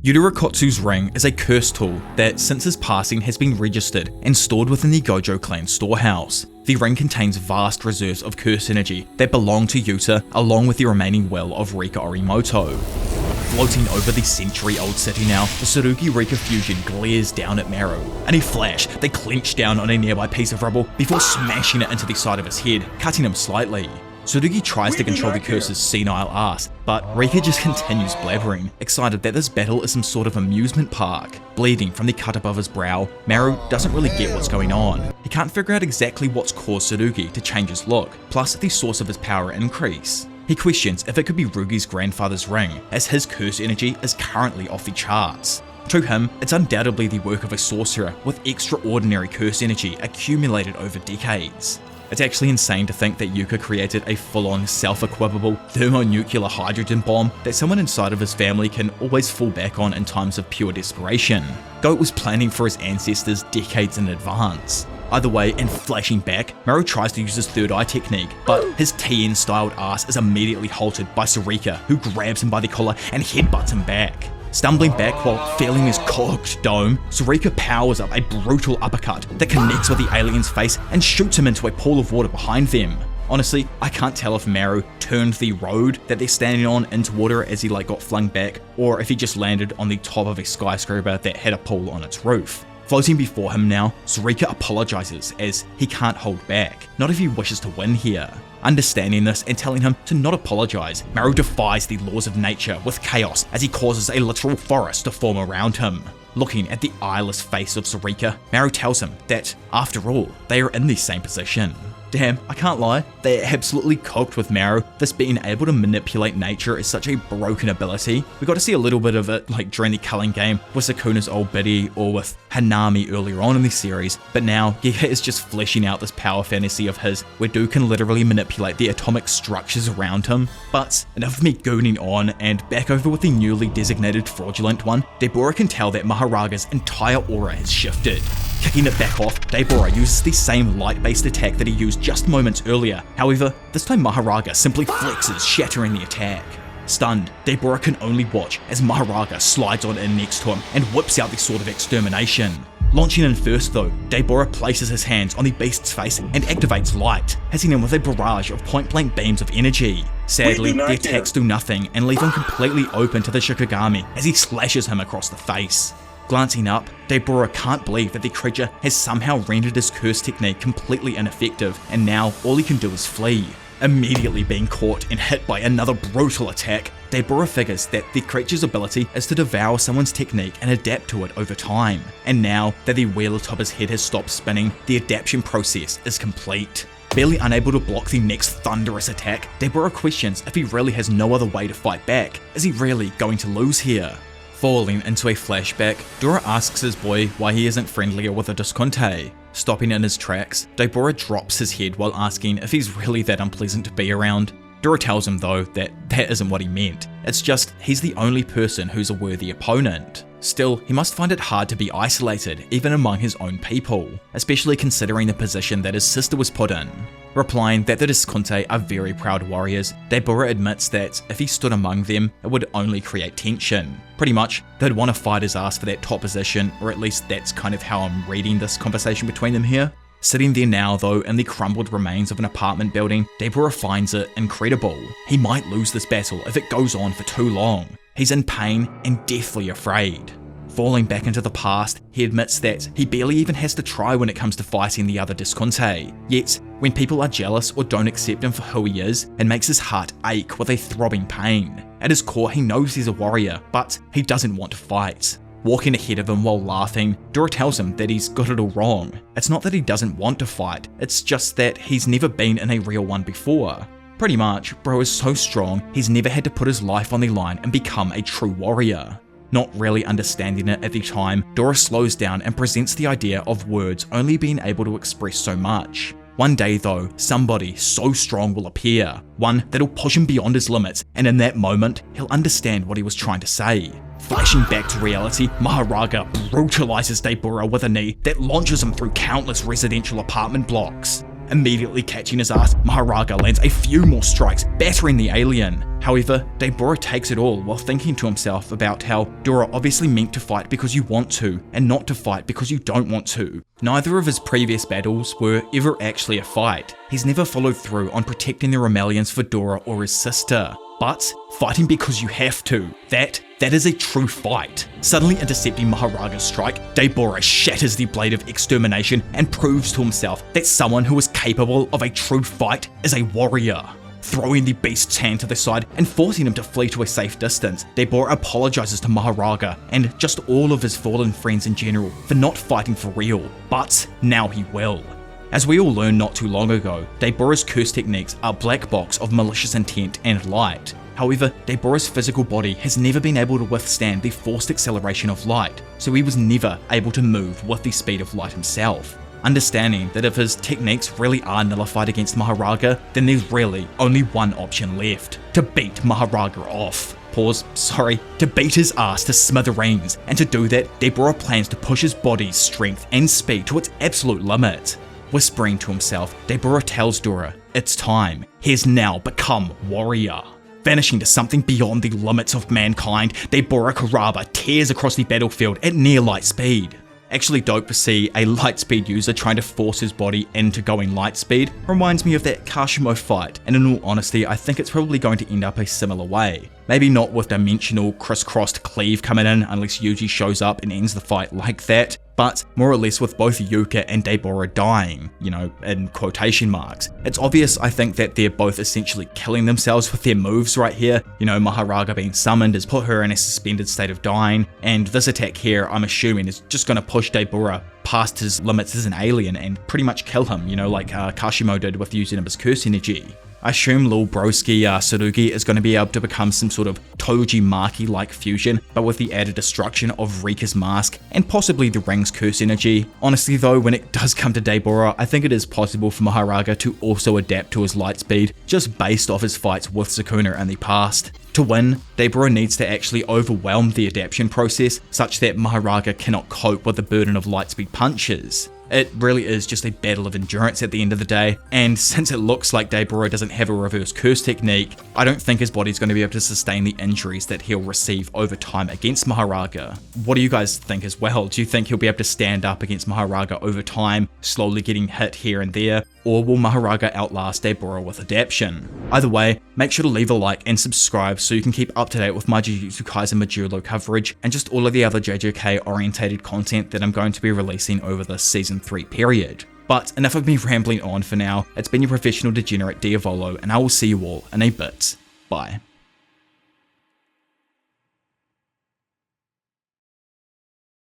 Yuta ring is a curse tool that since his passing has been registered and stored within the Gojo clan storehouse. The ring contains vast reserves of curse energy that belong to Yuta along with the remaining will of Rika Orimoto. Floating over the century-old city now, the Tsurugi Rika fusion glares down at Maro. In a flash, they clench down on a nearby piece of rubble before smashing it into the side of his head, cutting him slightly. Tsurugi tries to control the curse's senile ass, but Rika just continues blabbering, excited that this battle is some sort of amusement park. Bleeding from the cut above his brow, Maro doesn't really get what's going on. He can't figure out exactly what's caused Tsurugi to change his look, plus the source of his power increase. He questions if it could be Rugi's grandfather's ring, as his curse energy is currently off the charts. To him, it's undoubtedly the work of a sorcerer with extraordinary curse energy accumulated over decades. It's actually insane to think that Yuka created a full-on self-equipable thermonuclear hydrogen bomb that someone inside of his family can always fall back on in times of pure desperation. Goat was planning for his ancestors decades in advance. Either way, in flashing back, Maro tries to use his third eye technique, but his TN-styled ass is immediately halted by Sarika, who grabs him by the collar and headbutts him back. Stumbling back while feeling his cocked dome, Sarika powers up a brutal uppercut that connects with the alien's face and shoots him into a pool of water behind them. Honestly, I can't tell if Maro turned the road that they're standing on into water as he got flung back, or if he just landed on the top of a skyscraper that had a pool on its roof. Floating before him now, Sarika apologizes as he can't hold back, not if he wishes to win here. Understanding this and telling him to not apologize, Maro defies the laws of nature with chaos as he causes a literal forest to form around him. Looking at the eyeless face of Sarika, Maro tells him that, after all, they are in the same position. Damn, I can't lie, they're absolutely cooked with Maro. This being able to manipulate nature is such a broken ability. We got to see a little bit of it during the culling game with Sukuna's old biddy or with Hanami earlier on in the series, but now Giga is just fleshing out this power fantasy of his where dude can literally manipulate the atomic structures around him. But enough of me gooning on, and back over with the newly designated fraudulent one, Dabura can tell that Mahoraga's entire aura has shifted. Kicking it back off, Dabura uses the same light-based attack that he used just moments earlier. However, this time Mahoraga simply flexes, shattering the attack. Stunned, Dabura can only watch as Mahoraga slides on in next to him and whips out the sword of extermination. Launching in first though, Dabura places his hands on the beast's face and activates light, hitting him with a barrage of point-blank beams of energy. Sadly, the attacks do nothing and leave him completely open to the Shikigami as he slashes him across the face. Glancing up, Dabura can't believe that the creature has somehow rendered his curse technique completely ineffective, and now all he can do is flee. Immediately being caught and hit by another brutal attack, Dabura figures that the creature's ability is to devour someone's technique and adapt to it over time. And now that the wheel atop his head has stopped spinning, the adaptation process is complete. Barely unable to block the next thunderous attack, Dabura questions if he really has no other way to fight back. Is he really going to lose here? Falling into a flashback, Dora asks his boy why he isn't friendlier with a Disconte. Stopping in his tracks, Dabura drops his head while asking if he's really that unpleasant to be around. Dora tells him though that isn't what he meant, it's just he's the only person who's a worthy opponent. Still, he must find it hard to be isolated even among his own people, especially considering the position that his sister was put in. Replying that the Disconte are very proud warriors, Dabura admits that if he stood among them, it would only create tension. Pretty much, they'd want to fight his ass for that top position, or at least that's kind of how I'm reading this conversation between them here. Sitting there now though in the crumbled remains of an apartment building, Dabura finds it incredible. He might lose this battle if it goes on for too long. He's in pain and deathly afraid. Falling back into the past, he admits that he barely even has to try when it comes to fighting the other Disconte. Yet, when people are jealous or don't accept him for who he is, it makes his heart ache with a throbbing pain. At his core, he knows he's a warrior, but he doesn't want to fight. Walking ahead of him while laughing, Dora tells him that he's got it all wrong. It's not that he doesn't want to fight, it's just that he's never been in a real one before. Pretty much, bro is so strong, he's never had to put his life on the line and become a true warrior. Not really understanding it at the time, Dora slows down and presents the idea of words only being able to express so much. One day though, somebody so strong will appear, one that'll push him beyond his limits, and in that moment, he'll understand what he was trying to say. Flashing back to reality, Mahoraga brutalizes Dabura with a knee that launches him through countless residential apartment blocks. Immediately catching his ass, Mahoraga lands a few more strikes, battering the alien. However, Dabura takes it all while thinking to himself about how Dora obviously meant to fight because you want to, and not to fight because you don't want to. Neither of his previous battles were ever actually a fight. He's never followed through on protecting the Romelians for Dora or his sister. But fighting because you have to, that is a true fight. Suddenly intercepting Mahoraga's strike, Dabura shatters the blade of extermination and proves to himself that someone who is capable of a true fight is a warrior. Throwing the beast's hand to the side and forcing him to flee to a safe distance, Dabura apologizes to Mahoraga and just all of his fallen friends in general for not fighting for real, but now he will. As we all learned not too long ago, Dabura's curse techniques are black box of malicious intent and light. However, Dabura's physical body has never been able to withstand the forced acceleration of light, so he was never able to move with the speed of light himself. Understanding that if his techniques really are nullified against Mahoraga, then there's really only one option left: to beat Mahoraga off. To beat his ass to smithereens, and to do that, Dabura plans to push his body's strength and speed to its absolute limit. Whispering to himself, Dabura tells Dora, it's time, he has now become warrior. Vanishing to something beyond the limits of mankind, Dabura Karaba tears across the battlefield at near light speed. Actually dope to see a light speed user trying to force his body into going light speed. Reminds me of that Kashimo fight, and in all honesty I think it's probably going to end up a similar way. Maybe not with dimensional crisscrossed cleave coming in unless Yuji shows up and ends the fight like that, but more or less with both Yuka and Dabura dying, in quotation marks. It's obvious, I think, that they're both essentially killing themselves with their moves right here. Mahoraga being summoned has put her in a suspended state of dying, and this attack here, I'm assuming, is just going to push Dabura past his limits as an alien and pretty much kill him, like Kashimo did with using of his curse energy. I assume Lil Broski Tsurugi is going to be able to become some sort of Toji Maki-like fusion, but with the added destruction of Rika's mask and possibly the ring's curse energy. Honestly though, when it does come to Dabura, I think it is possible for Mahoraga to also adapt to his light speed, just based off his fights with Sukuna in the past. To win, Dabura needs to actually overwhelm the adaptation process such that Mahoraga cannot cope with the burden of lightspeed punches. It really is just a battle of endurance at the end of the day, and since it looks like Dabura doesn't have a reverse curse technique, I don't think his body's going to be able to sustain the injuries that he'll receive over time against Mahoraga. What do you guys think as well? Do you think he'll be able to stand up against Mahoraga over time, slowly getting hit here and there, or will Mahoraga outlast Dabura with adaptation? Either way, make sure to leave a like and subscribe so you can keep up to date with my Jujutsu Kaisen Modulo coverage and just all of the other JJK orientated content that I'm going to be releasing over this Season 3 period. But enough of me rambling on for now. It's been your professional degenerate Diavolo, and I will see you all in a bit. Bye.